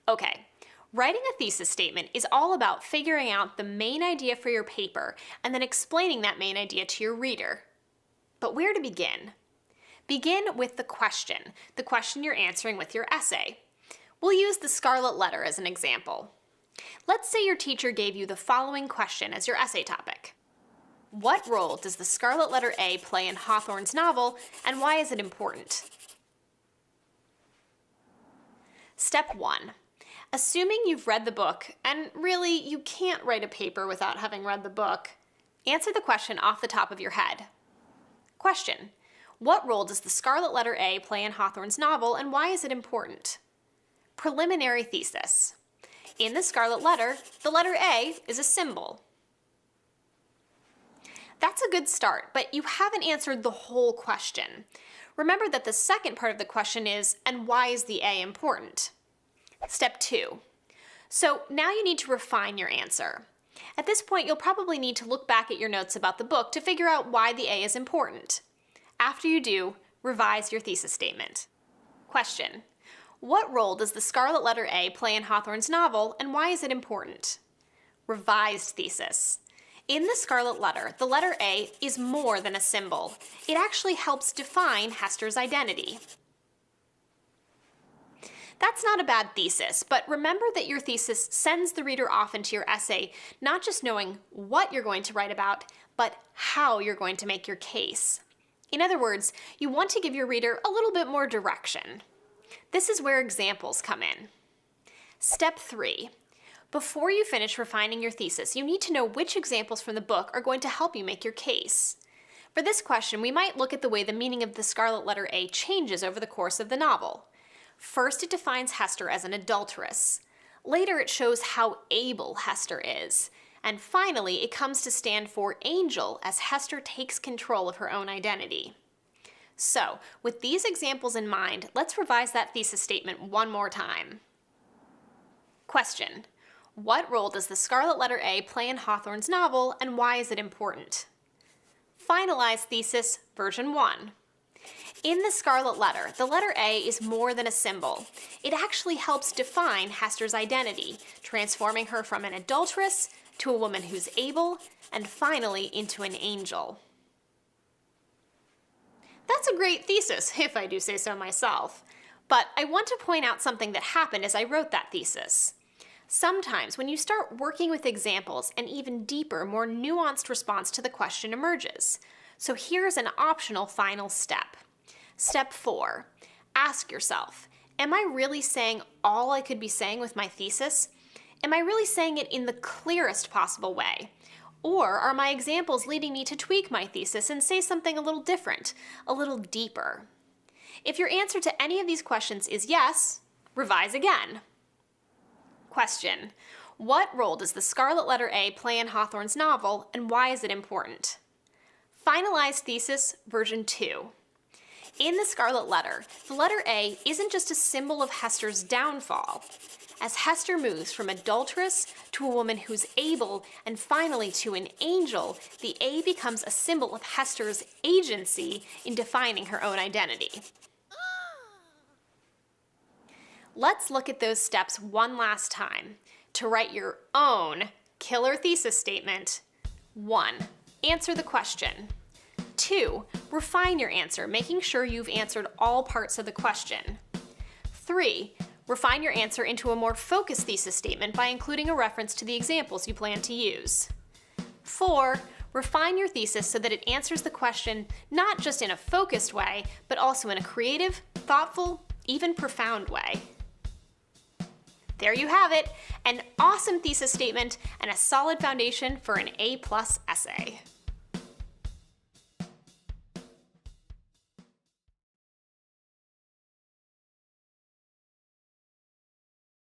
Okay, writing a thesis statement is all about figuring out the main idea for your paper and then explaining that main idea to your reader. But where to begin? Begin with the question you're answering with your essay. We'll use the scarlet letter as an example. Let's say your teacher gave you the following question as your essay topic. What role does the scarlet letter A play in Hawthorne's novel, and why is it important? Step 1. Assuming you've read the book, and really you can't write a paper without having read the book, answer the question off the top of your head. Question. What role does the scarlet letter A play in Hawthorne's novel, and why is it important? Preliminary thesis. In the scarlet letter, the letter A is a symbol. That's a good start, but you haven't answered the whole question. Remember that the second part of the question is, and why is the A important? Step 2. So now you need to refine your answer. At this point, you'll probably need to look back at your notes about the book to figure out why the A is important. After you do, revise your thesis statement. Question. What role does the scarlet letter A play in Hawthorne's novel, and why is it important? Revised thesis. In the scarlet letter, the letter A is more than a symbol. It actually helps define Hester's identity. That's not a bad thesis, but remember that your thesis sends the reader off into your essay not just knowing what you're going to write about, but how you're going to make your case. In other words, you want to give your reader a little bit more direction. This is where examples come in. Step 3. Before you finish refining your thesis, you need to know which examples from the book are going to help you make your case. For this question, we might look at the way the meaning of the scarlet letter A changes over the course of the novel. First, it defines Hester as an adulteress. Later, it shows how able Hester is. And finally, it comes to stand for angel as Hester takes control of her own identity. So, with these examples in mind, let's revise that thesis statement one more time. Question. What role does the scarlet letter A play in Hawthorne's novel, and why is it important? Finalize thesis version 1. In the scarlet letter, the letter A is more than a symbol. It actually helps define Hester's identity, transforming her from an adulteress to a woman who's able, and finally into an angel. That's a great thesis, if I do say so myself. But I want to point out something that happened as I wrote that thesis. Sometimes when you start working with examples, an even deeper, more nuanced response to the question emerges. So here's an optional final step. Step 4. Ask yourself, am I really saying all I could be saying with my thesis? Am I really saying it in the clearest possible way? Or are my examples leading me to tweak my thesis and say something a little different, a little deeper? If your answer to any of these questions is yes, revise again. Question. What role does the scarlet letter A play in Hawthorne's novel, and why is it important? Finalize thesis version 2. In the scarlet letter, the letter A isn't just a symbol of Hester's downfall. As Hester moves from adulteress to a woman who's able and finally to an angel, the A becomes a symbol of Hester's agency in defining her own identity. Let's look at those steps one last time. To write your own killer thesis statement, 1. Answer the question. 2. Refine your answer, making sure you've answered all parts of the question. 3. Refine your answer into a more focused thesis statement by including a reference to the examples you plan to use. 4. Refine your thesis so that it answers the question not just in a focused way, but also in a creative, thoughtful, even profound way. There you have it, an awesome thesis statement and a solid foundation for an A+ essay.